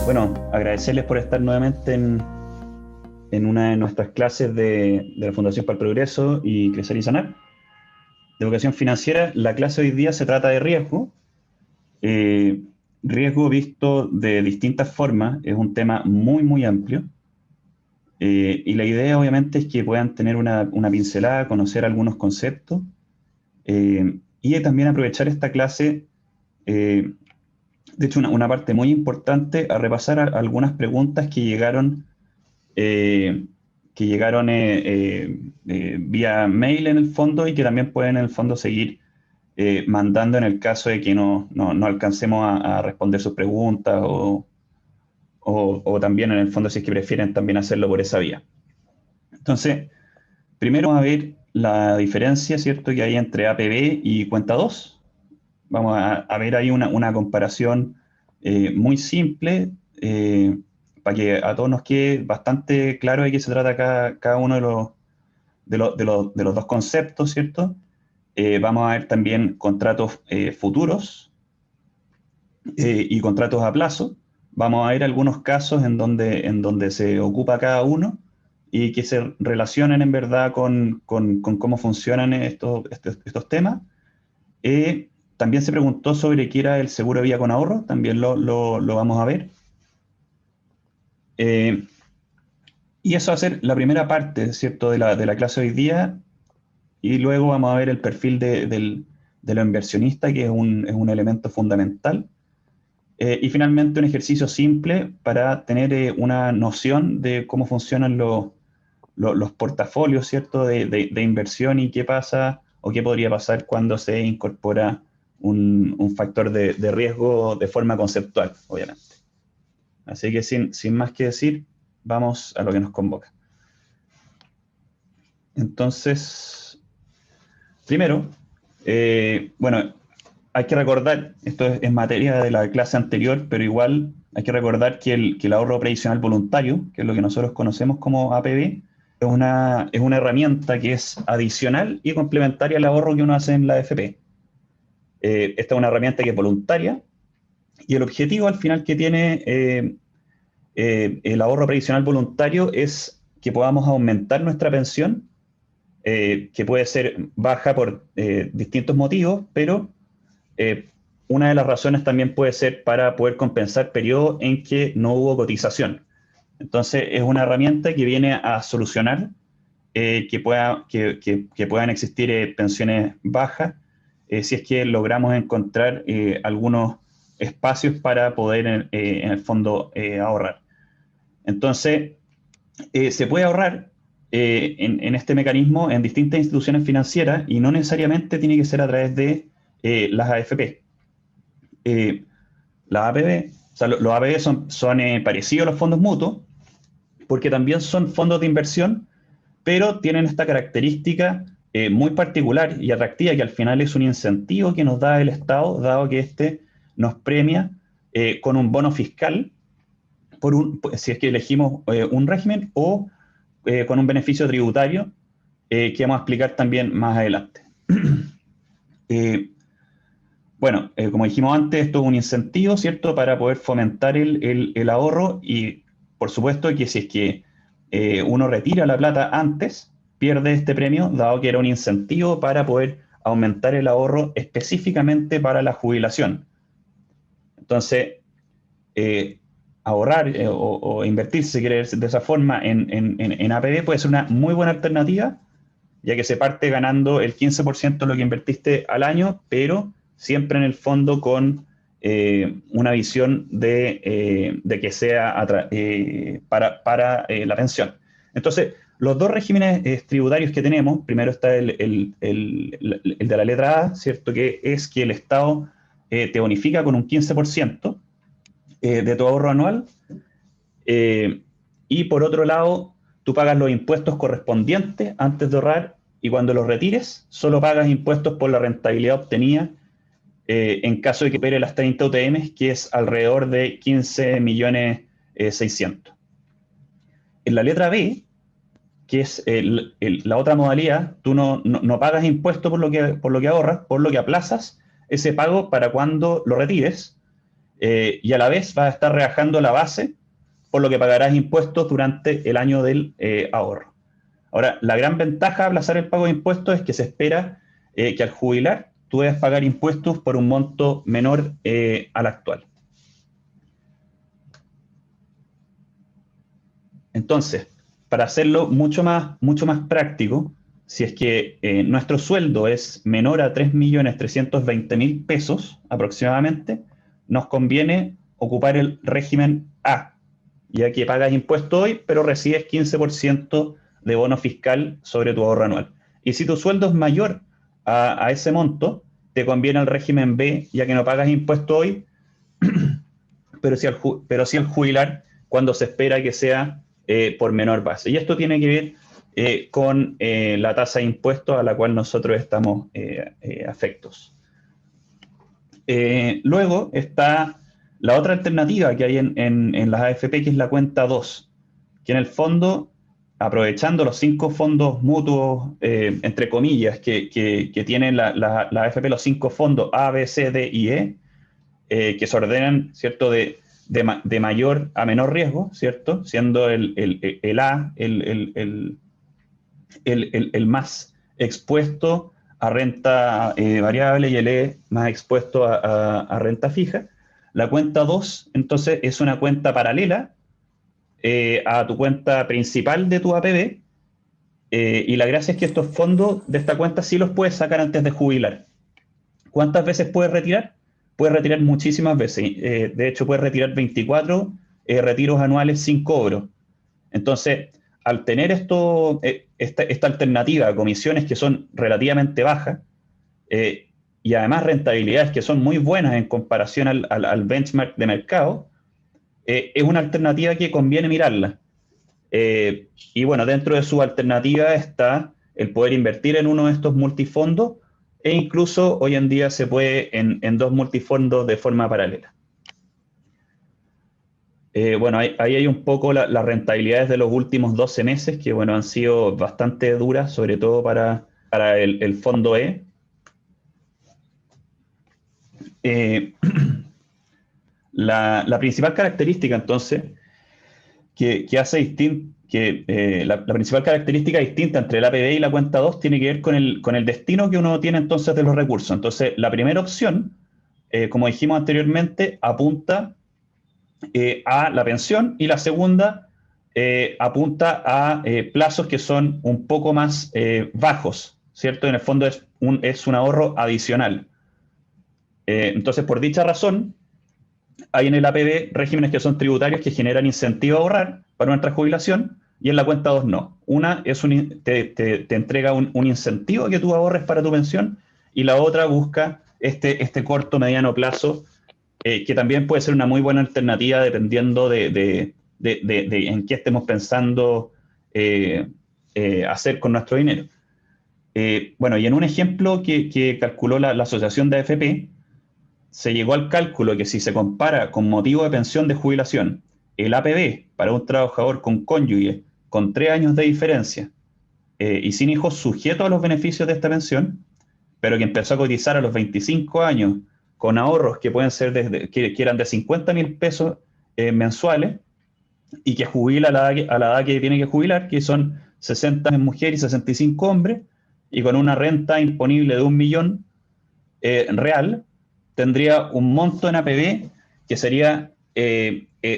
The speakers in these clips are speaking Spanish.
Bueno, agradecerles por estar nuevamente en una de nuestras clases de la Fundación para el Progreso y Crecer y Sanar, de educación financiera. La clase de hoy día se trata de riesgo. Eh, Riesgo visto de distintas formas, es un tema muy, muy amplio. Y la idea obviamente es que puedan tener una pincelada, conocer algunos conceptos y también aprovechar esta clase, eh, de hecho una parte muy importante, a repasar algunas preguntas eh, que llegaron vía mail en el fondo y que también pueden en el fondo seguir mandando en el caso de que no alcancemos a responder sus preguntas o también en el fondo si es que prefieren también hacerlo por esa vía. Entonces, primero vamos a ver la diferencia, ¿cierto?, que hay entre APB y cuenta 2. Vamos a ver ahí una comparación muy simple, para que a todos nos quede bastante claro de qué se trata cada uno de los dos conceptos, ¿cierto? Vamos a ver también contratos futuros y contratos a plazo. Vamos a ver algunos casos en donde se ocupa cada uno y que se relacionen en verdad con cómo funcionan estos temas. También se preguntó sobre qué era el seguro de vida con ahorro, también lo vamos a ver. Eh, y eso va a ser la primera parte, ¿cierto?, de la clase de hoy día, y luego vamos a ver el perfil de lo inversionista, que es un elemento fundamental. Y finalmente un ejercicio simple para tener una noción de cómo funcionan los portafolios, ¿cierto?, de inversión y qué pasa o qué podría pasar cuando se incorpora un factor de riesgo de forma conceptual, obviamente. Así que sin más que decir, vamos a lo que nos convoca. Entonces, primero, bueno, hay que recordar, esto es materia de la clase anterior, pero igual hay que recordar que el ahorro previsional voluntario, que es lo que nosotros conocemos como APB, es una herramienta que es adicional y complementaria al ahorro que uno hace en la AFP. Esta es una herramienta que es voluntaria y el objetivo al final que tiene el ahorro previsional voluntario es que podamos aumentar nuestra pensión, que puede ser baja por distintos motivos, pero una de las razones también puede ser para poder compensar periodos en que no hubo cotización. Entonces, es una herramienta que viene a solucionar que puedan existir pensiones bajas, si es que logramos encontrar algunos espacios para poder, en el fondo, ahorrar. Entonces, se puede ahorrar en este mecanismo en distintas instituciones financieras y no necesariamente tiene que ser a través de las AFP. Las APB, o sea, los APB son parecidos a los fondos mutuos, porque también son fondos de inversión, pero tienen esta característica muy particular y atractiva, que al final es un incentivo que nos da el Estado, dado que este nos premia con un bono fiscal si es que elegimos un régimen, o con un beneficio tributario que vamos a explicar también más adelante. Bueno, como dijimos antes, esto es un incentivo, ¿cierto?, para poder fomentar el ahorro, y por supuesto que si es que uno retira la plata antes, pierde este premio, dado que era un incentivo para poder aumentar el ahorro específicamente para la jubilación. Entonces, ahorrar o invertir, si quieres, de esa forma en APB puede ser una muy buena alternativa, ya que se parte ganando el 15% de lo que invertiste al año, pero siempre en el fondo con una visión de que sea para la pensión. Entonces, los dos regímenes tributarios que tenemos, primero está el de la letra A, ¿cierto?, que es que el Estado te bonifica con un 15% de tu ahorro anual, eh, y por otro lado, tú pagas los impuestos correspondientes antes de ahorrar, y cuando los retires, solo pagas impuestos por la rentabilidad obtenida en caso de que opere las 30 UTM, que es alrededor de 15 millones 600. En la letra B, que es la otra modalidad, tú no pagas impuestos por lo que ahorras, por lo que aplazas ese pago para cuando lo retires. y a la vez vas a estar rebajando la base, por lo que pagarás impuestos durante el año del ahorro. Ahora, la gran ventaja de aplazar el pago de impuestos es que se espera que al jubilar tú debes pagar impuestos por un monto menor al actual. Entonces, para hacerlo mucho más práctico, si es que nuestro sueldo es menor a 3.320.000 pesos aproximadamente, nos conviene ocupar el régimen A, ya que pagas impuesto hoy, pero recibes 15% de bono fiscal sobre tu ahorro anual. Y si tu sueldo es mayor a ese monto, te conviene el régimen B, ya que no pagas impuesto hoy, pero sí al jubilar cuando se espera que sea por menor base. Y esto tiene que ver con la tasa de impuestos a la cual nosotros estamos afectos. Luego está la otra alternativa que hay en las AFP, que es la cuenta 2, que en el fondo, aprovechando los 5 fondos mutuos, entre comillas, que tienen la AFP, los 5 fondos A, B, C, D y E, que se ordenan, ¿cierto?, de mayor a menor riesgo, ¿cierto?, siendo el A el más expuesto a renta variable y el E más expuesto a renta fija. La cuenta 2, entonces, es una cuenta paralela a tu cuenta principal de tu APB, y la gracia es que estos fondos de esta cuenta sí los puedes sacar antes de jubilar. ¿Cuántas veces puedes retirar? Puedes retirar muchísimas veces. De hecho, puedes retirar 24 retiros anuales sin cobro. Entonces, al tener esta alternativa a comisiones que son relativamente bajas, y además rentabilidades que son muy buenas en comparación al benchmark de mercado, es una alternativa que conviene mirarla. Y bueno, dentro de su alternativa está el poder invertir en uno de estos multifondos, e incluso hoy en día se puede en 2 multifondos de forma paralela. Bueno, ahí hay un poco las rentabilidades de los últimos 12 meses, que bueno, han sido bastante duras, sobre todo para el fondo E. La principal característica, entonces, la principal característica distinta entre el APB y la cuenta 2 tiene que ver con el destino que uno tiene entonces de los recursos. Entonces, la primera opción, como dijimos anteriormente, apunta a la pensión, y la segunda apunta a plazos que son un poco más bajos, ¿cierto? En el fondo es un ahorro adicional. Entonces, por dicha razón, hay en el APB regímenes que son tributarios que generan incentivo a ahorrar para nuestra jubilación, y en la cuenta 2 no. Una te entrega un incentivo a que tú ahorres para tu pensión, y la otra busca este corto, mediano plazo, que también puede ser una muy buena alternativa dependiendo de en qué estemos pensando hacer con nuestro dinero. Bueno, y en un ejemplo que calculó la Asociación de AFP, se llegó al cálculo que si se compara con motivo de pensión de jubilación, el APB para un trabajador con cónyuge con 3 años de diferencia y sin hijos sujeto a los beneficios de esta pensión, pero que empezó a cotizar a los 25 años con ahorros que pueden ser que eran de 50.000 pesos mensuales, y que jubila a la edad que tiene que jubilar, que son 60 mujeres y 65 hombres, y con una renta imponible de 1 millón real, tendría un monto en APB que sería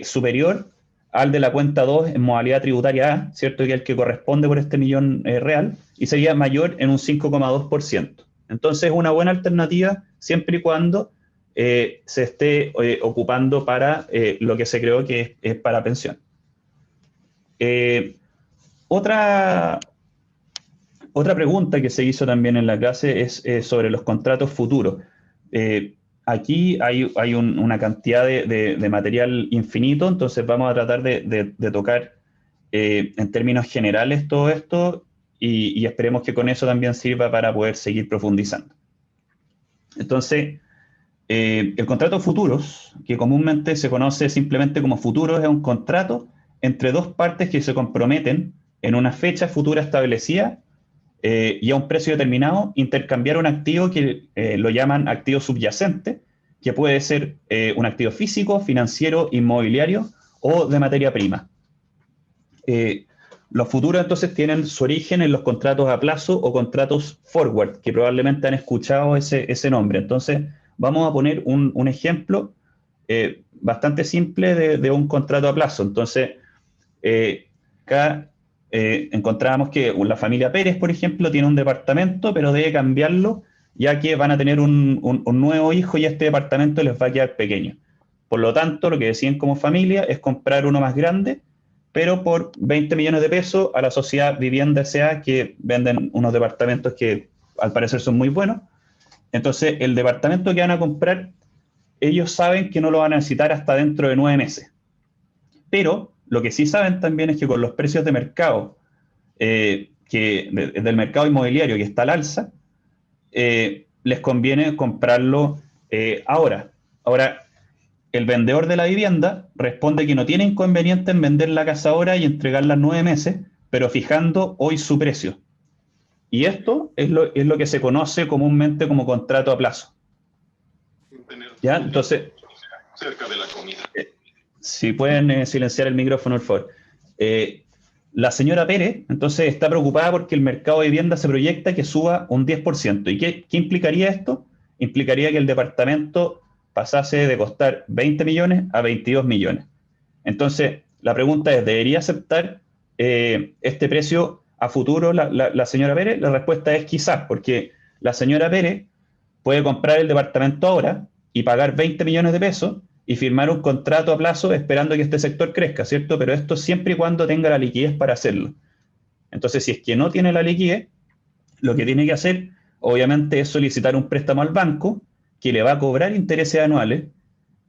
superior al de la cuenta 2 en modalidad tributaria A, ¿cierto? Que es el que corresponde por este millón real, y sería mayor en un 5,2%. Entonces, es una buena alternativa siempre y cuando se esté ocupando para lo que se creó que es para pensión. Otra pregunta que se hizo también en la clase es sobre los contratos futuros. Aquí hay una cantidad de material infinito, entonces vamos a tratar de tocar en términos generales todo esto, y esperemos que con eso también sirva para poder seguir profundizando. Entonces, el contrato futuros, que comúnmente se conoce simplemente como futuros, es un contrato entre 2 partes que se comprometen en una fecha futura establecida y a un precio determinado intercambiar un activo que lo llaman activo subyacente, que puede ser un activo físico, financiero, inmobiliario o de materia prima. Los futuros entonces tienen su origen en los contratos a plazo o contratos forward, que probablemente han escuchado ese nombre. Entonces, vamos a poner un ejemplo bastante simple de un contrato a plazo. Entonces, acá encontrábamos que la familia Pérez, por ejemplo, tiene un departamento, pero debe cambiarlo, ya que van a tener un nuevo hijo y este departamento les va a quedar pequeño. Por lo tanto, lo que deciden como familia es comprar uno más grande, pero por 20 millones de pesos a la sociedad Vivienda S.A., que venden unos departamentos que al parecer son muy buenos. Entonces, el departamento que van a comprar, ellos saben que no lo van a necesitar hasta dentro de 9 meses. Pero lo que sí saben también es que con los precios de mercado, del mercado inmobiliario que está al alza, les conviene comprarlo ahora. Ahora, el vendedor de la vivienda responde que no tiene inconveniente en vender la casa ahora y entregarla en 9 meses, pero fijando hoy su precio. Y esto es lo que se conoce comúnmente como contrato a plazo. ¿Ya? Entonces, cerca de la comida. Si pueden silenciar el micrófono, por favor. La señora Pérez, entonces, está preocupada porque el mercado de vivienda se proyecta que suba un 10%. ¿Y qué implicaría esto? Implicaría que el departamento pasase de costar 20 millones a 22 millones. Entonces, la pregunta es, ¿debería aceptar este precio a futuro la señora Pérez? La respuesta es quizás, porque la señora Pérez puede comprar el departamento ahora y pagar 20 millones de pesos y firmar un contrato a plazo esperando que este sector crezca, ¿cierto? Pero esto siempre y cuando tenga la liquidez para hacerlo. Entonces, si es que no tiene la liquidez, lo que tiene que hacer, obviamente, es solicitar un préstamo al banco que le va a cobrar intereses anuales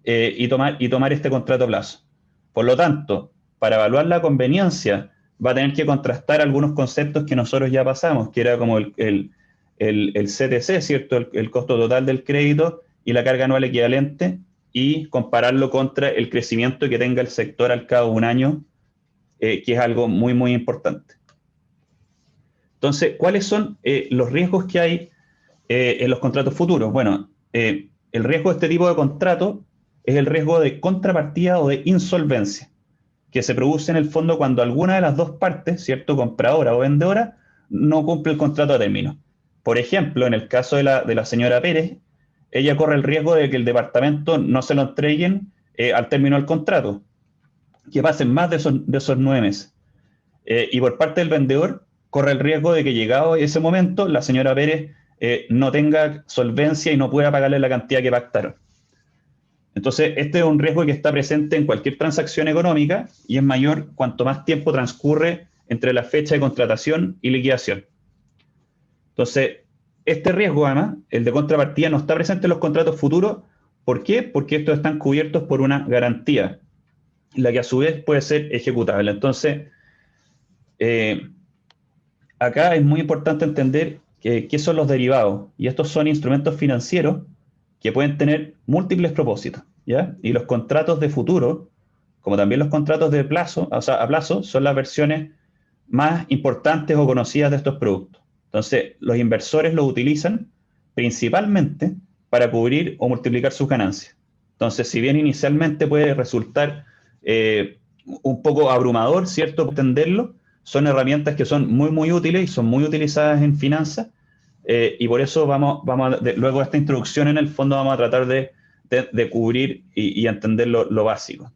y tomar este contrato a plazo. Por lo tanto, para evaluar la conveniencia, va a tener que contrastar algunos conceptos que nosotros ya pasamos, que era como el CTC, ¿cierto? El costo total del crédito y la carga anual equivalente, y compararlo contra el crecimiento que tenga el sector al cabo de un año, que es algo muy, muy importante. Entonces, ¿cuáles son los riesgos que hay en los contratos futuros? Bueno, el riesgo de este tipo de contrato es el riesgo de contrapartida o de insolvencia, que se produce en el fondo cuando alguna de las dos partes, ¿cierto?, compradora o vendedora, no cumple el contrato a término. Por ejemplo, en el caso de la señora Pérez, ella corre el riesgo de que el departamento no se lo entreguen al término del contrato, que pasen más de esos 9 meses. Y por parte del vendedor, corre el riesgo de que llegado ese momento, la señora Pérez no tenga solvencia y no pueda pagarle la cantidad que pactaron. Entonces, este es un riesgo que está presente en cualquier transacción económica y es mayor cuanto más tiempo transcurre entre la fecha de contratación y liquidación. Entonces, este riesgo, además, el de contrapartida, no está presente en los contratos futuros. ¿Por qué? Porque estos están cubiertos por una garantía, la que a su vez puede ser ejecutable. Entonces, acá es muy importante entender qué son los derivados. Y estos son instrumentos financieros que pueden tener múltiples propósitos, ¿ya? Y los contratos de futuro, como también los contratos de plazo, o sea, a plazo, son las versiones más importantes o conocidas de estos productos. Entonces, los inversores los utilizan principalmente para cubrir o multiplicar sus ganancias. Entonces, si bien inicialmente puede resultar un poco abrumador, ¿cierto?, entenderlo, son herramientas que son muy, muy útiles y son muy utilizadas en finanzas, y por eso luego de esta introducción, en el fondo, vamos a tratar de cubrir y entender lo básico.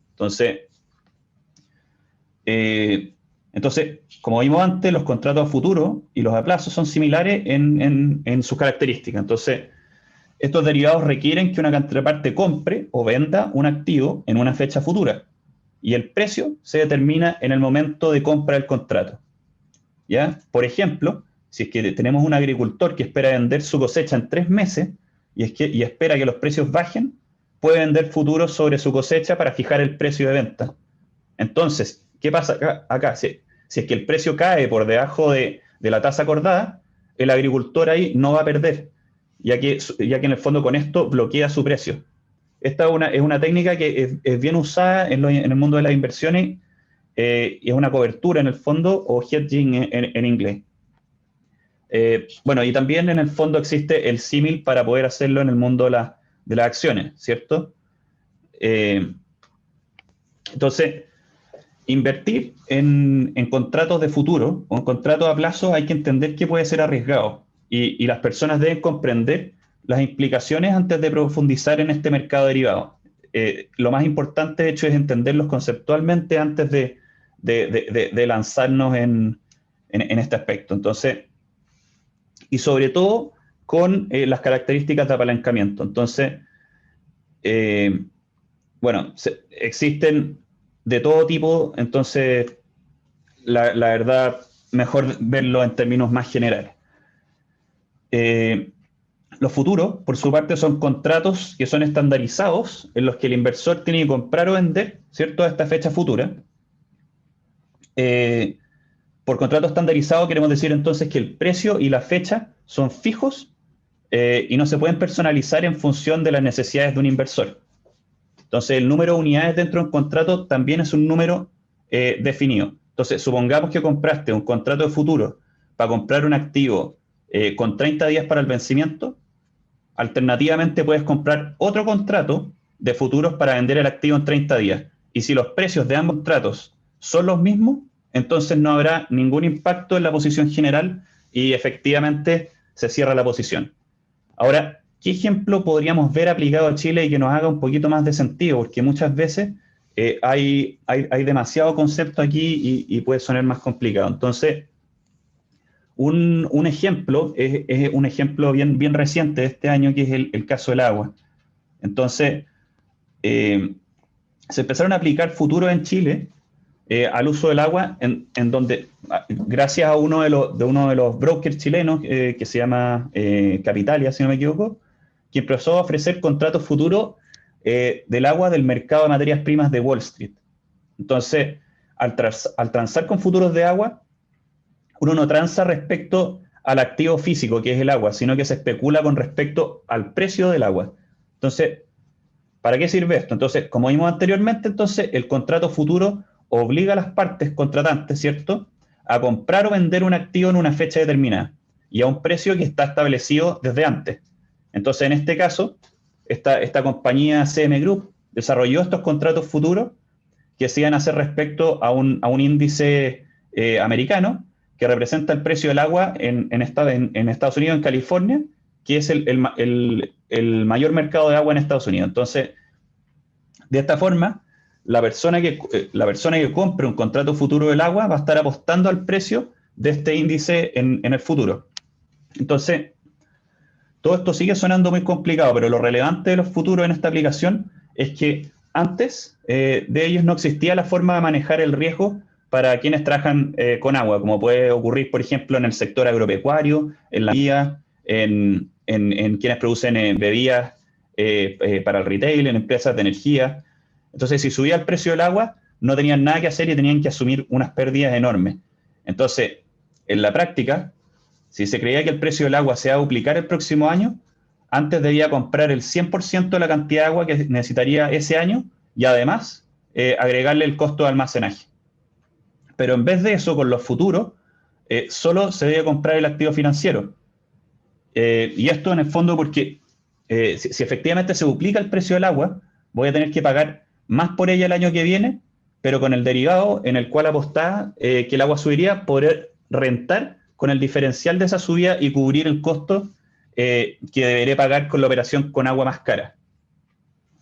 Entonces, como vimos antes, los contratos a futuro y los a plazo son similares en sus características. Entonces, estos derivados requieren que una contraparte compre o venda un activo en una fecha futura, y el precio se determina en el momento de compra del contrato, ¿ya? Por ejemplo, si es que tenemos un agricultor que espera vender su cosecha en 3 meses y espera que los precios bajen, puede vender futuros sobre su cosecha para fijar el precio de venta. Entonces, ¿qué pasa acá? Si es que el precio cae por debajo de la tasa acordada, el agricultor ahí no va a perder, ya que en el fondo con esto bloquea su precio. Esta es una técnica que es bien usada en el mundo de las inversiones, y es una cobertura en el fondo, o hedging en inglés. Bueno, y también en el fondo existe el símil para poder hacerlo en el mundo de las acciones, ¿cierto? Entonces, invertir en contratos de futuro o en contratos a plazo hay que entender que puede ser arriesgado y las personas deben comprender las implicaciones antes de profundizar en este mercado derivado. Lo más importante, de hecho, es entenderlos conceptualmente antes de lanzarnos en este aspecto. Entonces, y sobre todo con las características de apalancamiento. Entonces, bueno, existen de todo tipo, entonces, la verdad, mejor verlo en términos más generales. Los futuros, por su parte, son contratos que son estandarizados en los que el inversor tiene que comprar o vender, ¿cierto?, a esta fecha futura. Por contrato estandarizado queremos decir entonces que el precio y la fecha son fijos y no se pueden personalizar en función de las necesidades de un inversor. Entonces, el número de unidades dentro de un contrato también es un número definido. Entonces, supongamos que compraste un contrato de futuro para comprar un activo con 30 días para el vencimiento. Alternativamente, puedes comprar otro contrato de futuros para vender el activo en 30 días. Y si los precios de ambos contratos son los mismos, entonces no habrá ningún impacto en la posición general y efectivamente se cierra la posición. Ahora, ¿qué ejemplo podríamos ver aplicado a Chile y que nos haga un poquito más de sentido? Porque muchas veces hay demasiado concepto aquí y puede sonar más complicado. Entonces, un ejemplo es un ejemplo bien reciente de este año, que es el caso del agua. Entonces, se empezaron a aplicar futuros en Chile al uso del agua, en donde, gracias a uno de los brokers chilenos, que se llama Capitalia, si no me equivoco, que empezó a ofrecer contratos futuros del agua del mercado de materias primas de Wall Street. Entonces, al transar con futuros de agua, uno no transa respecto al activo físico, que es el agua, sino que se especula con respecto al precio del agua. Entonces, ¿para qué sirve esto? Entonces, como vimos anteriormente, entonces el contrato futuro obliga a las partes contratantes, ¿cierto?, a comprar o vender un activo en una fecha determinada y a un precio que está establecido desde antes. Entonces, en este caso, esta compañía CM Group desarrolló estos contratos futuros que se iban a hacer respecto a un índice americano que representa el precio del agua en Estados Unidos, en California, que es el mayor mercado de agua en Estados Unidos. Entonces, de esta forma, la persona que compre un contrato futuro del agua va a estar apostando al precio de este índice en el futuro. Entonces, todo esto sigue sonando muy complicado, pero lo relevante de los futuros en esta aplicación es que antes de ellos no existía la forma de manejar el riesgo para quienes trabajan con agua, como puede ocurrir, por ejemplo, en el sector agropecuario, en la vía, en quienes producen bebidas para el retail, en empresas de energía. Entonces, si subía el precio del agua, no tenían nada que hacer y tenían que asumir unas pérdidas enormes. Entonces, en la práctica, si se creía que el precio del agua se va a duplicar el próximo año, antes debía comprar el 100% de la cantidad de agua que necesitaría ese año y además agregarle el costo de almacenaje. Pero en vez de eso, con los futuros, solo se debe comprar el activo financiero. Y esto en el fondo porque si efectivamente se duplica el precio del agua, voy a tener que pagar más por ella el año que viene, pero con el derivado en el cual apostaba que el agua subiría, poder rentar con el diferencial de esa subida y cubrir el costo que deberé pagar con la operación con agua más cara.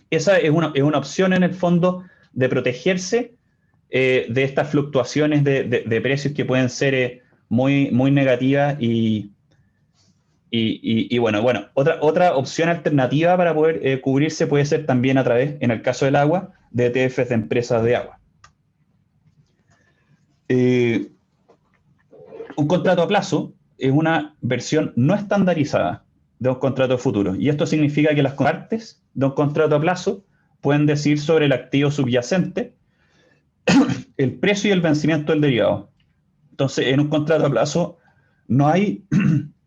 Esa es una opción en el fondo de protegerse de estas fluctuaciones de precios que pueden ser muy negativas y bueno, otra opción alternativa para poder cubrirse puede ser también a través, en el caso del agua, de ETFs de empresas de agua. Un contrato a plazo es una versión no estandarizada de un contrato futuro. Y esto significa que las partes de un contrato a plazo pueden decidir sobre el activo subyacente, el precio y el vencimiento del derivado. Entonces, en un contrato a plazo no hay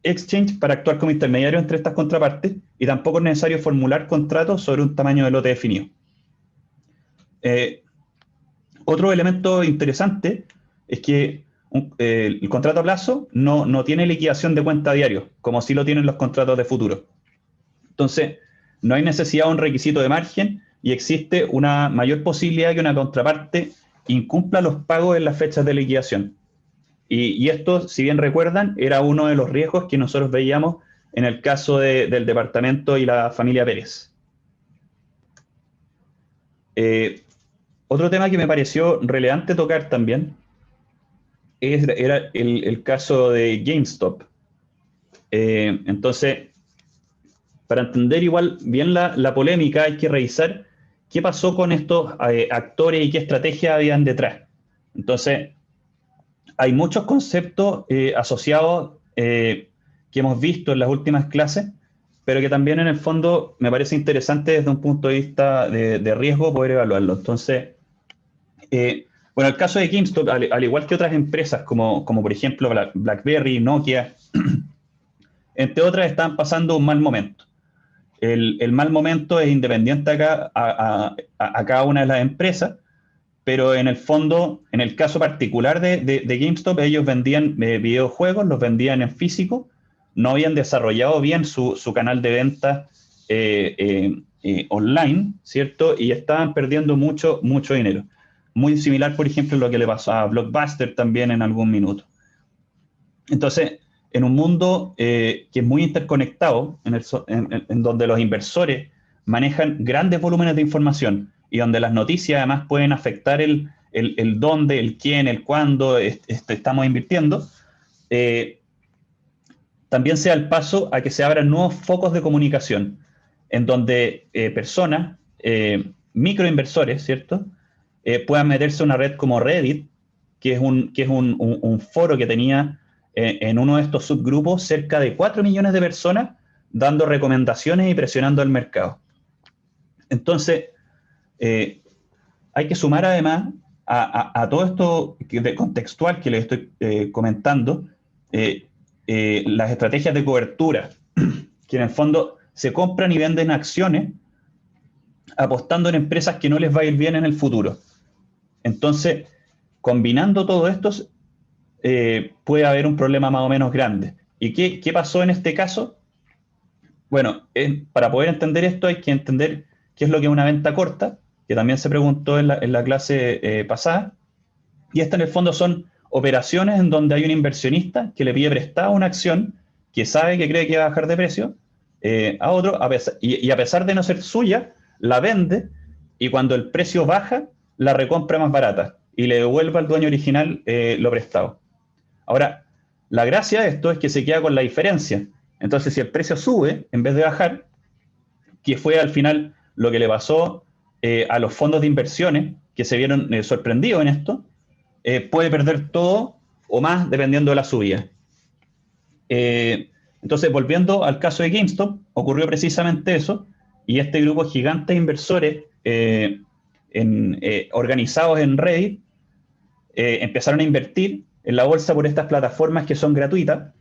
exchange para actuar como intermediario entre estas contrapartes y tampoco es necesario formular contratos sobre un tamaño de lote definido. Otro elemento interesante es que el contrato a plazo no tiene liquidación de cuenta a diario, como sí lo tienen los contratos de futuro. Entonces, no hay necesidad de un requisito de margen y existe una mayor posibilidad de que una contraparte incumpla los pagos en las fechas de liquidación. Y esto, si bien recuerdan, era uno de los riesgos que nosotros veíamos en el caso del departamento y la familia Pérez. Otro tema que me pareció relevante tocar también era el caso de GameStop. Entonces, para entender igual bien la polémica, hay que revisar qué pasó con estos actores y qué estrategias habían detrás. Entonces, hay muchos conceptos asociados que hemos visto en las últimas clases, pero que también en el fondo me parece interesante desde un punto de vista de riesgo poder evaluarlo. Entonces, bueno, el caso de GameStop, al igual que otras empresas como por ejemplo BlackBerry, Nokia, entre otras, están pasando un mal momento. El mal momento es independiente acá a cada una de las empresas, pero en el fondo, en el caso particular de GameStop, ellos vendían videojuegos, los vendían en físico, no habían desarrollado bien su canal de venta online, ¿cierto? Y estaban perdiendo mucho dinero. Muy similar, por ejemplo, a lo que le pasó a Blockbuster también en algún minuto. Entonces, en un mundo que es muy interconectado, en donde los inversores manejan grandes volúmenes de información y donde las noticias además pueden afectar el dónde, el quién, el cuándo estamos invirtiendo, también sea el paso a que se abran nuevos focos de comunicación, en donde personas, microinversores, ¿cierto?, puedan meterse a una red como Reddit, que es un foro que tenía en uno de estos subgrupos cerca de 4 millones de personas dando recomendaciones y presionando al mercado. Entonces, hay que sumar además a todo esto de contextual que les estoy comentando, las estrategias de cobertura, que en el fondo se compran y venden acciones apostando en empresas que no les va a ir bien en el futuro. Entonces, combinando todo esto, puede haber un problema más o menos grande. ¿Y qué pasó en este caso? Bueno, para poder entender esto hay que entender qué es lo que es una venta corta, que también se preguntó en la clase pasada. Y esta en el fondo son operaciones en donde hay un inversionista que le pide prestada una acción que sabe que cree que va a bajar de precio a otro, y a pesar de no ser suya, la vende y cuando el precio baja, la recompra más barata y le devuelve al dueño original lo prestado. Ahora, la gracia de esto es que se queda con la diferencia. Entonces, si el precio sube en vez de bajar, que fue al final lo que le pasó a los fondos de inversiones que se vieron sorprendidos en esto, puede perder todo o más dependiendo de la subida. Entonces, volviendo al caso de GameStop, ocurrió precisamente eso, y este grupo gigante de inversores organizados en Reddit empezaron a invertir en la bolsa por estas plataformas que son gratuitas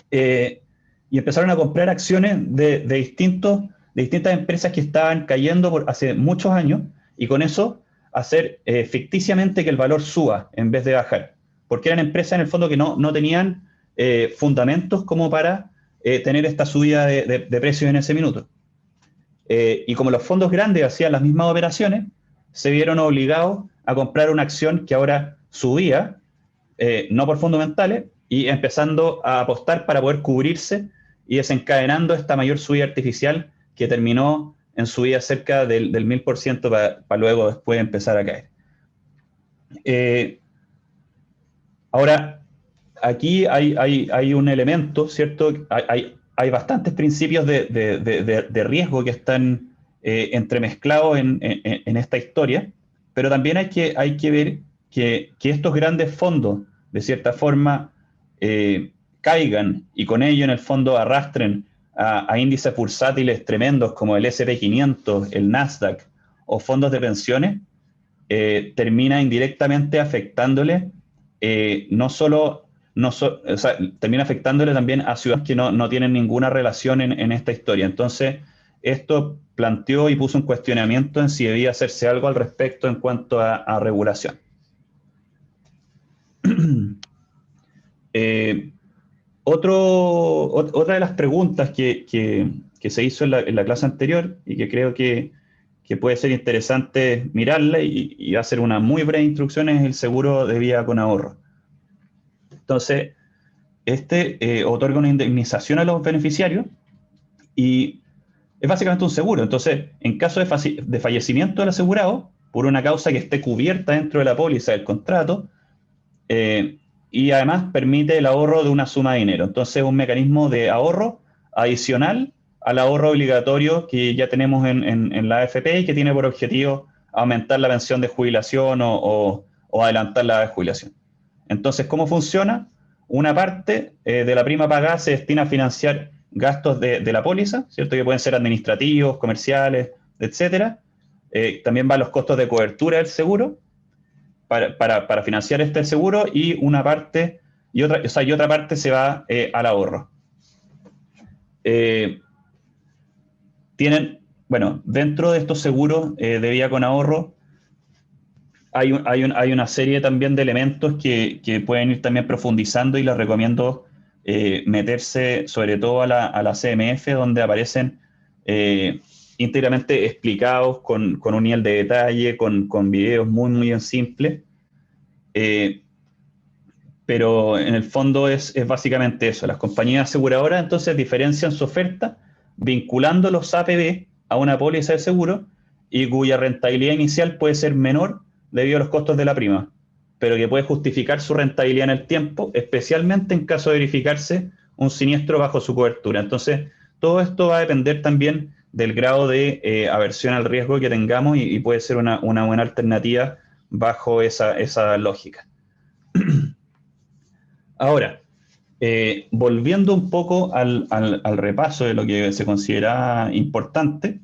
y empezaron a comprar acciones de distintas empresas que estaban cayendo por hace muchos años y con eso hacer ficticiamente que el valor suba en vez de bajar, porque eran empresas en el fondo que no tenían fundamentos como para tener esta subida de precios en ese minuto. Y como los fondos grandes hacían las mismas operaciones, se vieron obligados a comprar una acción que ahora subía, no por fundamentales, y empezando a apostar para poder cubrirse y desencadenando esta mayor subida artificial que terminó en subida cerca del 1000% para luego después empezar a caer. Ahora, aquí hay un elemento, ¿cierto? Hay bastantes principios de riesgo que están entremezclados en esta historia, pero también hay que ver que estos grandes fondos, de cierta forma, caigan y con ello en el fondo arrastren a índices bursátiles tremendos como el S&P 500, el Nasdaq o fondos de pensiones, termina indirectamente afectándole no solo, o sea, termina afectándole también a ciudades que no tienen ninguna relación en esta historia. Entonces, esto planteó y puso un cuestionamiento en si debía hacerse algo al respecto en cuanto a regulación. Otra de las preguntas que que se hizo en la clase anterior y que creo que puede ser interesante mirarla y hacer una muy breve instrucción, es el seguro de vida con ahorro. Entonces, otorga una indemnización a los beneficiarios y es básicamente un seguro. Entonces, en caso de fallecimiento del asegurado, por una causa que esté cubierta dentro de la póliza del contrato, y además permite el ahorro de una suma de dinero. Entonces, es un mecanismo de ahorro adicional al ahorro obligatorio que ya tenemos en la AFP y que tiene por objetivo aumentar la pensión de jubilación o adelantar la edad de jubilación. Entonces, ¿cómo funciona? Una parte de la prima pagada se destina a financiar gastos de la póliza, ¿cierto? Que pueden ser administrativos, comerciales, etcétera. También van los costos de cobertura del seguro para financiar este seguro, y una parte y otra parte se va al ahorro. Dentro de estos seguros de vida con ahorro hay una serie también de elementos que pueden ir también profundizando, y les recomiendo meterse sobre todo a la CMF, donde aparecen íntegramente explicados con un nivel de detalle, con videos muy, muy simples. Pero en el fondo es básicamente eso. Las compañías aseguradoras entonces diferencian su oferta vinculando los APB a una póliza de seguro y cuya rentabilidad inicial puede ser menor debido a los costos de la prima, pero que puede justificar su rentabilidad en el tiempo, especialmente en caso de verificarse un siniestro bajo su cobertura. Entonces, todo esto va a depender también del grado de aversión al riesgo que tengamos, y puede ser una buena alternativa bajo esa lógica. Ahora, volviendo un poco al repaso de lo que se considera importante,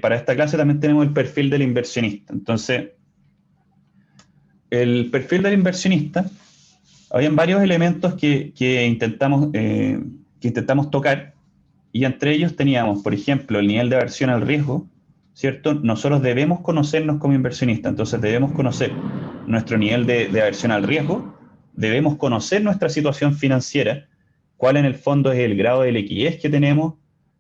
para esta clase también tenemos el perfil del inversionista. Entonces, el perfil del inversionista, habían varios elementos que intentamos tocar, y entre ellos teníamos, por ejemplo, el nivel de aversión al riesgo, ¿cierto? Nosotros debemos conocernos como inversionistas, entonces debemos conocer nuestro nivel de aversión al riesgo, debemos conocer nuestra situación financiera, cuál en el fondo es el grado de liquidez que tenemos,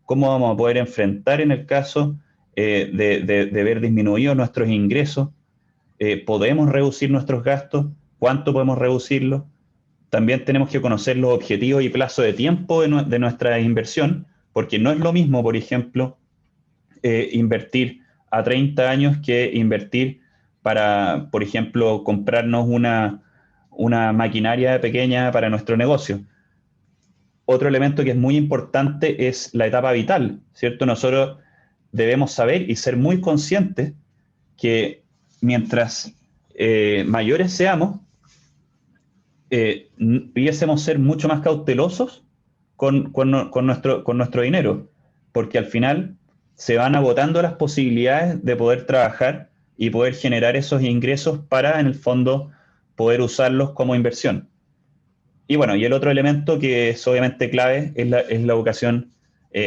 cómo vamos a poder enfrentar en el caso de ver disminuidos nuestros ingresos, podemos reducir nuestros gastos, cuánto podemos reducirlos. También tenemos que conocer los objetivos y plazo de tiempo de nuestra inversión, porque no es lo mismo, por ejemplo, invertir a 30 años que invertir para, por ejemplo, comprarnos una maquinaria pequeña para nuestro negocio. Otro elemento que es muy importante es la etapa vital, ¿cierto? Nosotros debemos saber y ser muy conscientes que mientras mayores seamos, debiésemos ser mucho más cautelosos con nuestro dinero, porque al final se van agotando las posibilidades de poder trabajar y poder generar esos ingresos para, en el fondo, poder usarlos como inversión. Y bueno, y el otro elemento que es obviamente clave es la educación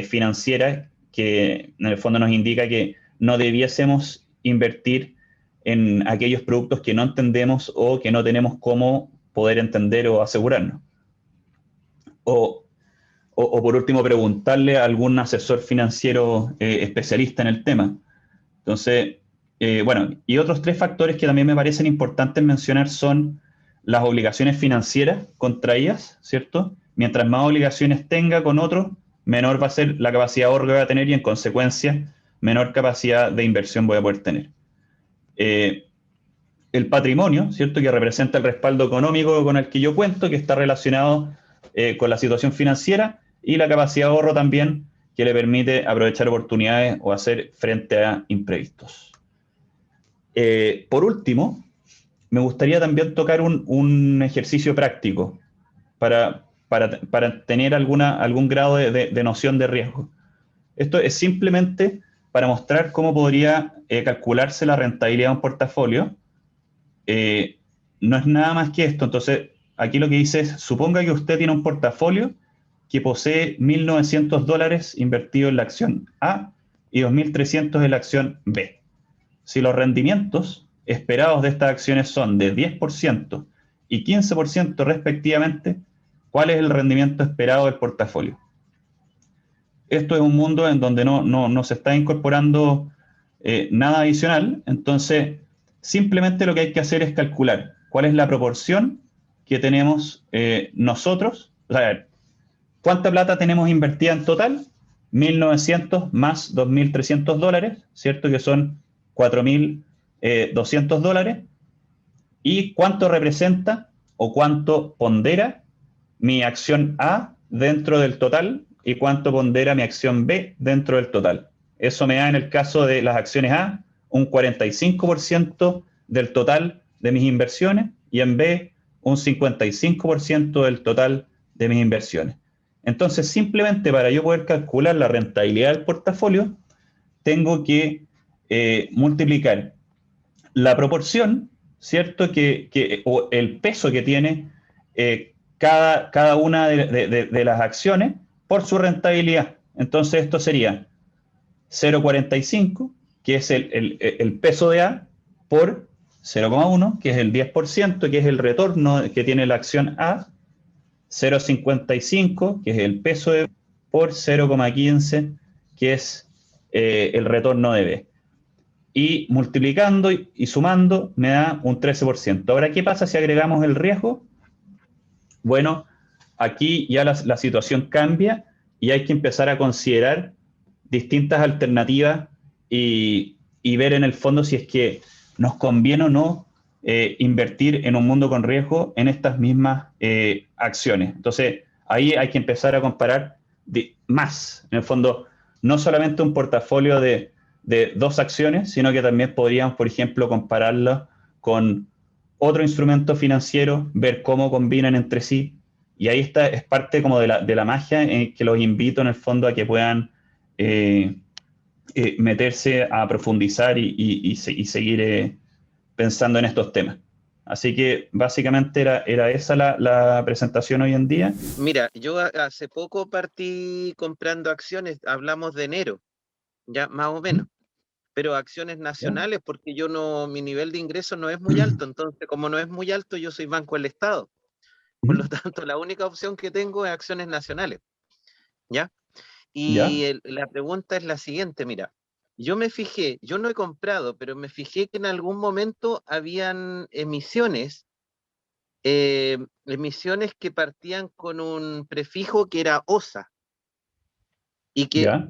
financiera, que en el fondo nos indica que no debiésemos invertir en aquellos productos que no entendemos o que no tenemos cómo poder entender o asegurarnos. O por último, preguntarle a algún asesor financiero especialista en el tema. Entonces, y otros tres factores que también me parecen importantes mencionar son las obligaciones financieras contraídas, ¿cierto? Mientras más obligaciones tenga con otros, menor va a ser la capacidad de ahorro que va a tener, y en consecuencia, menor capacidad de inversión voy a poder tener. El patrimonio, ¿cierto? Que representa el respaldo económico con el que yo cuento, que está relacionado con la situación financiera, y la capacidad de ahorro también, que le permite aprovechar oportunidades o hacer frente a imprevistos. Por último, me gustaría también tocar un ejercicio práctico para tener algún grado de noción de riesgo. Esto es simplemente para mostrar cómo podría calcularse la rentabilidad de un portafolio. No es nada más que esto. Entonces, aquí lo que dice es, suponga que usted tiene un portafolio que posee $1.900 invertido en la acción A y 2.300 en la acción B. Si los rendimientos esperados de estas acciones son de 10% y 15% respectivamente, ¿cuál es el rendimiento esperado del portafolio? esto es un mundo en donde no se está incorporando nada adicional, entonces simplemente lo que hay que hacer es calcular cuál es la proporción que tenemos nosotros, o sea, cuánta plata tenemos invertida en total, 1.900 más $2.300, ¿cierto? Que son 4.200 dólares, y cuánto representa o cuánto pondera mi acción A dentro del total y cuánto pondera mi acción B dentro del total. Eso me da en el caso de las acciones A un 45% del total de mis inversiones y en B un 55% del total de mis inversiones. Entonces, simplemente para yo poder calcular la rentabilidad del portafolio, tengo que multiplicar la proporción, ¿cierto? O el peso que tiene cada una de las acciones por su rentabilidad. Entonces esto sería 0,45, que es el peso de A, por 0,1, que es el 10%, que es el retorno que tiene la acción A, 0,55, que es el peso de B, por 0,15, que es el retorno de B, y multiplicando y sumando me da un 13%. Ahora, ¿qué pasa si agregamos el riesgo? Bueno, aquí ya la situación cambia y hay que empezar a considerar distintas alternativas y ver en el fondo si es que nos conviene o no invertir en un mundo con riesgo en estas mismas acciones. Entonces, ahí hay que empezar a comparar más, en el fondo, no solamente un portafolio de dos acciones, sino que también podríamos, por ejemplo, compararlo con otro instrumento financiero, ver cómo combinan entre sí. Y ahí está, es parte como de la magia en que los invito en el fondo a que puedan meterse a profundizar y seguir pensando en estos temas. Así que básicamente era esa la presentación hoy en día. Mira, yo hace poco partí comprando acciones, hablamos de enero, ya más o menos, pero acciones ¿Ya? nacionales porque yo no, mi nivel de ingreso no es muy alto, entonces como no es muy alto, yo soy Banco del Estado. Por lo tanto, la única opción que tengo es acciones nacionales, ¿ya? ¿Ya? Y la pregunta es la siguiente, mira, yo me fijé, yo no he comprado, pero me fijé que en algún momento habían emisiones que partían con un prefijo que era OSA, y que, ¿Ya?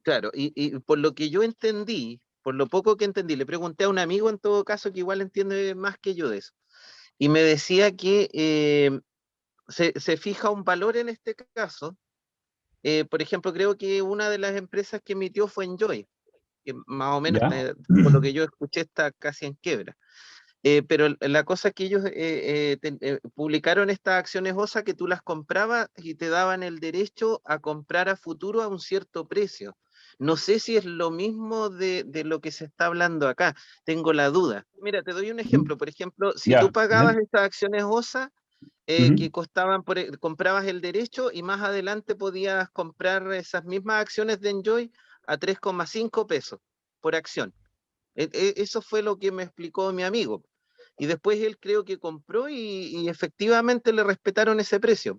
claro, y por lo que yo entendí, por lo poco que entendí, le pregunté a un amigo en todo caso que igual entiende más que yo de eso, y me decía que se fija un valor en este caso. Por ejemplo, creo que una de las empresas que emitió fue Enjoy, que más o menos, ¿Ya? por lo que yo escuché, está casi en quiebra. Pero la cosa es que ellos publicaron estas acciones OSA que tú las comprabas y te daban el derecho a comprar a futuro a un cierto precio. No sé si es lo mismo de lo que se está hablando acá, tengo la duda. Mira, te doy un ejemplo. Por ejemplo, si tú ¿Ya? ¿Ya? pagabas estas acciones OSA, que costaban, comprabas el derecho y más adelante podías comprar esas mismas acciones de Enjoy a 3,5 pesos por acción. Eso fue lo que me explicó mi amigo. Y después él creo que compró y efectivamente le respetaron ese precio.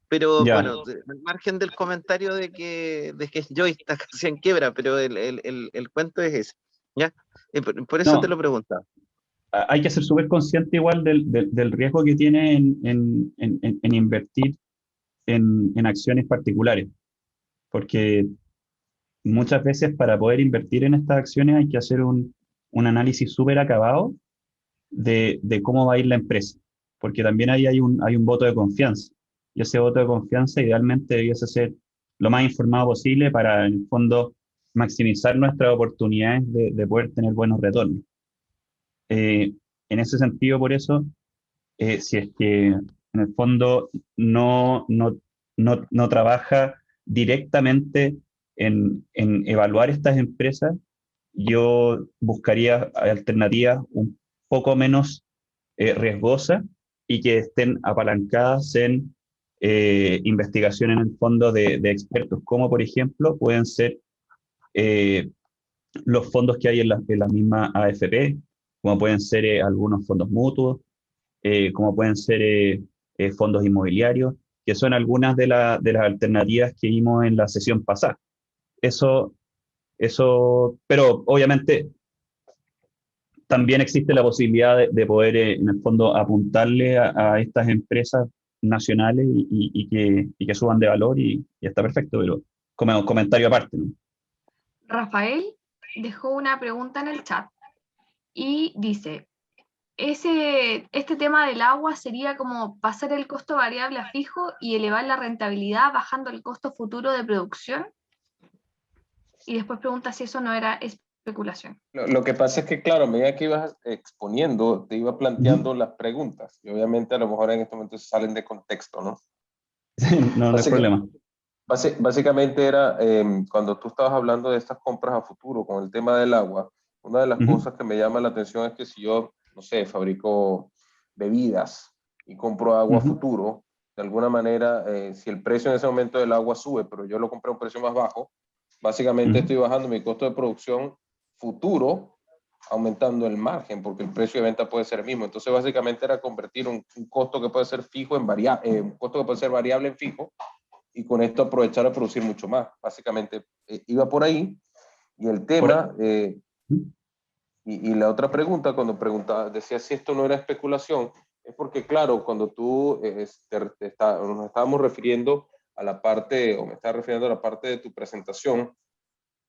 Pero ¿Ya? bueno, al margen del comentario de que Joy está casi en quiebra, pero el cuento es ese. ¿Ya? Por eso te No, lo preguntaba. hay que ser súper consciente igual del riesgo que tiene en invertir en acciones particulares, porque muchas veces para poder invertir en estas acciones hay que hacer un análisis súper acabado de cómo va a ir la empresa, porque también ahí hay un voto de confianza, y ese voto de confianza idealmente debiese ser lo más informado posible para, en el fondo, maximizar nuestras oportunidades de poder tener buenos retornos. Eh, en ese sentido, por eso, si es que en el fondo no trabaja directamente en evaluar estas empresas, yo buscaría alternativas un poco menos riesgosas y que estén apalancadas en investigación en el fondo de expertos, como por ejemplo pueden ser eh, los fondos que hay en la misma AFP, como pueden ser algunos fondos mutuos, como pueden ser fondos inmobiliarios. que son algunas de las alternativas que vimos en la sesión pasada. Pero obviamente también existe la posibilidad de poder, en el fondo, apuntarle a estas empresas nacionales y que suban de valor y está perfecto, pero como un comentario aparte, ¿no? Rafael dejó una pregunta en el chat y dice, este tema del agua sería como pasar el costo variable a fijo y elevar la rentabilidad bajando el costo futuro de producción. Y después pregunta si eso no era especulación. Lo que pasa es que, claro, a medida que ibas exponiendo, te iba planteando las preguntas. Y obviamente a lo mejor en este momento se salen de contexto, ¿no? No hay problema. Básicamente era cuando tú estabas hablando de estas compras a futuro con el tema del agua, una de las cosas que me llama la atención es que si yo, no sé, fabrico bebidas y compro agua a futuro, de alguna manera, si el precio en ese momento del agua sube, pero yo lo compré a un precio más bajo, básicamente estoy bajando mi costo de producción futuro, aumentando el margen, porque el precio de venta puede ser el mismo. Entonces, básicamente era convertir un costo que puede ser fijo en variable, un costo que puede ser variable en fijo, y con esto aprovechar a producir mucho más. Básicamente iba por ahí. Y el tema, y la otra pregunta, cuando preguntaba, decía si esto no era especulación, es porque, claro, cuando tú nos estábamos refiriendo a la parte, o me estaba refiriendo a la parte de tu presentación,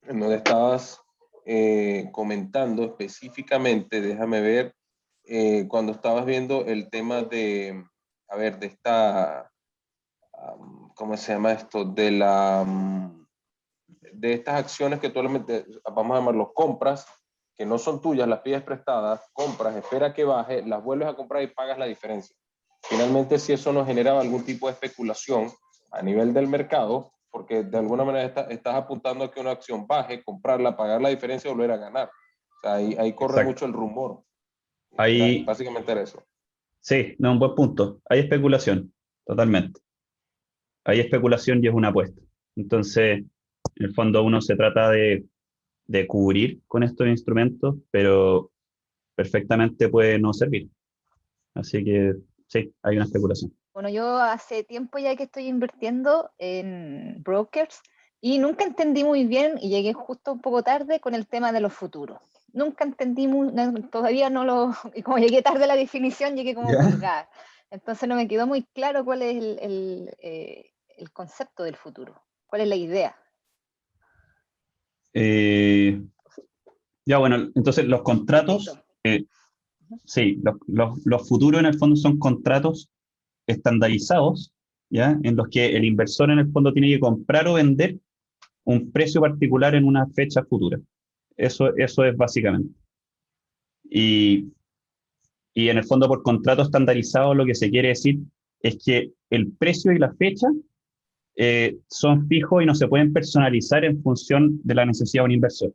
en donde estabas comentando específicamente, déjame ver, cuando estabas viendo el tema de, a ver, de esta, ¿cómo se llama esto? De estas acciones que tú, vamos a llamarlo compras, que no son tuyas, las pides prestadas, compras, espera que baje, las vuelves a comprar y pagas la diferencia. Finalmente, si eso no generaba algún tipo de especulación a nivel del mercado, porque de alguna manera estás apuntando a que una acción baje, comprarla, pagar la diferencia y volver a ganar. O sea, ahí corre mucho el rumor. Básicamente era eso. Sí, no, un buen punto. Hay especulación, totalmente. Hay especulación y es una apuesta. Entonces, en el fondo uno se trata de cubrir con estos instrumentos, pero perfectamente puede no servir. Así que sí, hay una especulación. Bueno, yo hace tiempo ya que estoy invirtiendo en brokers y nunca entendí muy bien y llegué justo un poco tarde con el tema de los futuros. Nunca entendí, todavía no lo, y como llegué tarde a la definición, llegué como colgada. Entonces no me quedó muy claro cuál es el concepto del futuro, cuál es la idea. Ya, bueno, entonces los contratos, sí, los futuros en el fondo son contratos estandarizados, ¿ya? En los que el inversor en el fondo tiene que comprar o vender un precio particular en una fecha futura. Eso es básicamente. Y en el fondo por contrato estandarizado lo que se quiere decir es que el precio y la fecha son fijos y no se pueden personalizar en función de la necesidad de un inversor.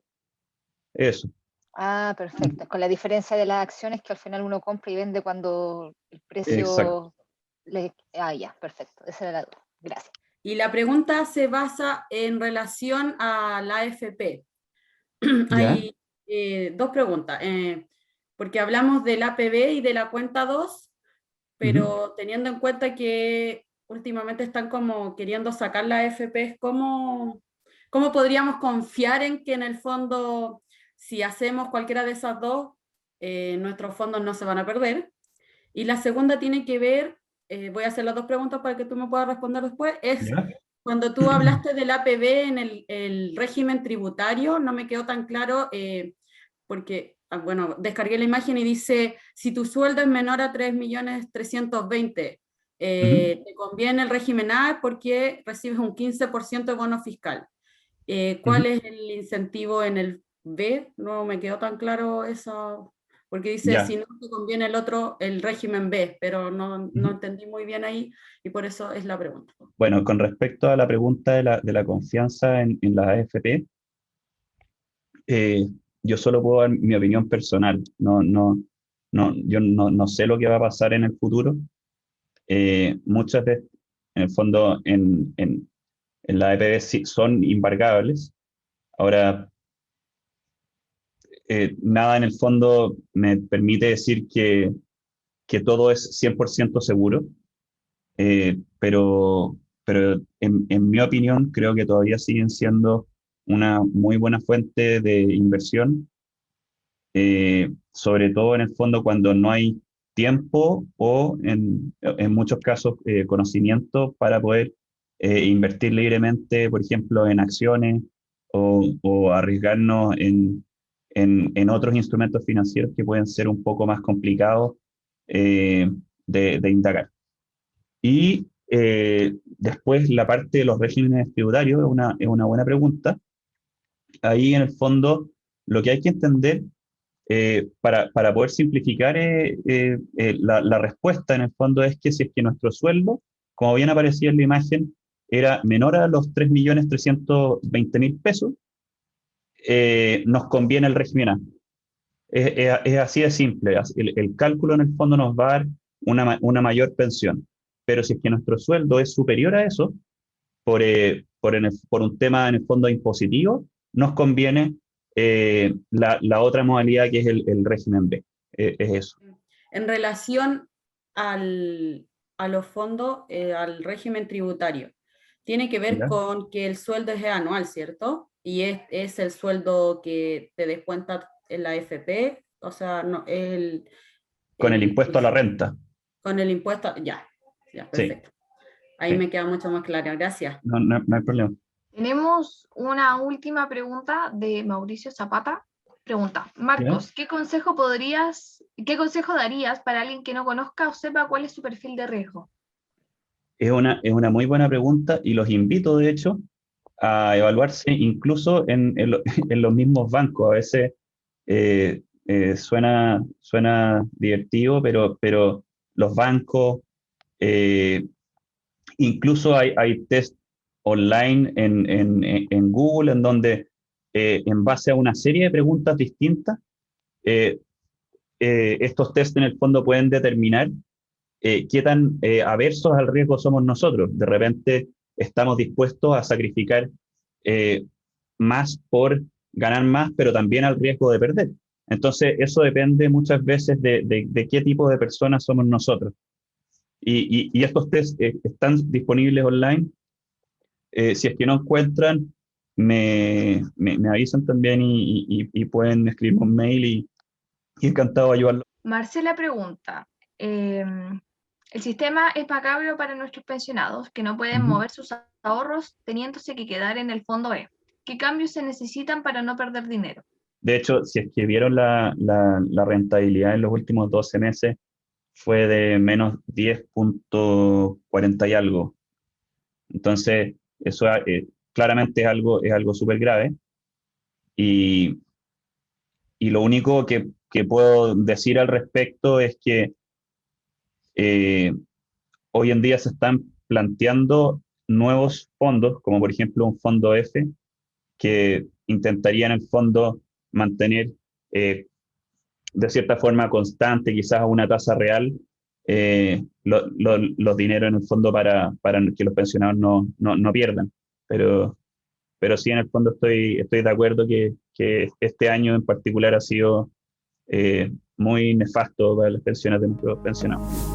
Eso. Ah, perfecto. Con la diferencia de las acciones que al final uno compra y vende cuando el precio... Exacto. Ya, perfecto. Esa era la duda. Gracias. Y la pregunta se basa en relación a la AFP. Hay dos preguntas, porque hablamos del APB y de la cuenta 2, pero teniendo en cuenta que últimamente están como queriendo sacar la AFP, ¿cómo podríamos confiar en que en el fondo, si hacemos cualquiera de esas dos, nuestros fondos no se van a perder? Y la segunda tiene que ver, voy a hacer las dos preguntas para que tú me puedas responder después, es cuando tú hablaste del APB en el régimen tributario, no me quedó tan claro, porque, bueno, descargué la imagen y dice, si tu sueldo es menor a 3.320.000, te conviene el régimen A porque recibes un 15% de bono fiscal. ¿Cuál es el incentivo en el B? No me quedó tan claro eso, porque dice, si no te conviene el otro, el régimen B, pero no entendí muy bien ahí y por eso es la pregunta. Bueno, con respecto a la pregunta de la confianza en la AFP, yo solo puedo dar mi opinión personal. Yo no sé lo que va a pasar en el futuro. Muchas veces, en el fondo, en la AFP sí son embargables. Ahora, nada en el fondo me permite decir que todo es 100% seguro. pero en mi opinión creo que todavía siguen siendo una muy buena fuente de inversión, sobre todo en el fondo cuando no hay tiempo o en muchos casos conocimiento para poder invertir libremente, por ejemplo, en acciones o arriesgarnos en otros instrumentos financieros que pueden ser un poco más complicados de indagar. Y después la parte de los regímenes tributarios es una buena pregunta. Ahí en el fondo lo que hay que entender para poder simplificar la respuesta en el fondo es que si es que nuestro sueldo, como bien aparecía en la imagen, era menor a los 3.320.000 pesos, nos conviene el régimen A. Es así de simple. El cálculo en el fondo nos va a dar una mayor pensión. Pero si es que nuestro sueldo es superior a eso, por un tema en el fondo impositivo, nos conviene la otra modalidad que es el régimen B. Es eso. En relación a los fondos, al régimen tributario, tiene que ver con que el sueldo es anual, ¿cierto? Y es el sueldo que te descuenta en la AFP, o sea, no, con el impuesto a la renta. Con el impuesto, ya, perfecto. Sí. Ahí me queda mucho más claro, gracias. No hay problema. Tenemos una última pregunta de Mauricio Zapata. Pregunta, Marcos, ¿qué consejo darías para alguien que no conozca o sepa cuál es su perfil de riesgo? Es una muy buena pregunta y los invito, de hecho, a evaluarse incluso en los mismos bancos. A veces suena divertido, pero los bancos, incluso hay test online en Google en donde en base a una serie de preguntas distintas, estos test en el fondo pueden determinar qué tan aversos al riesgo somos nosotros. De repente estamos dispuestos a sacrificar más por ganar más, pero también al riesgo de perder. Entonces, eso depende muchas veces de qué tipo de personas somos nosotros. Y estos tests están disponibles online. Si es que no encuentran, me avisan también y pueden escribirme un mail y encantado de ayudarlo. Marcela pregunta, el sistema es macabro para nuestros pensionados que no pueden mover sus ahorros teniéndose que quedar en el fondo E. ¿Qué cambios se necesitan para no perder dinero? De hecho, si es que vieron la rentabilidad en los últimos 12 meses, fue de menos 10.40 y algo. Entonces, eso claramente es algo súper grave. Y lo único que puedo decir al respecto es que hoy en día se están planteando nuevos fondos, como por ejemplo un fondo F, que intentaría en el fondo mantener de cierta forma constante, quizás a una tasa real, los dineros en el fondo para que los pensionados no pierdan. Pero sí, en el fondo estoy de acuerdo que este año en particular ha sido muy nefasto para las pensiones de nuestros pensionados.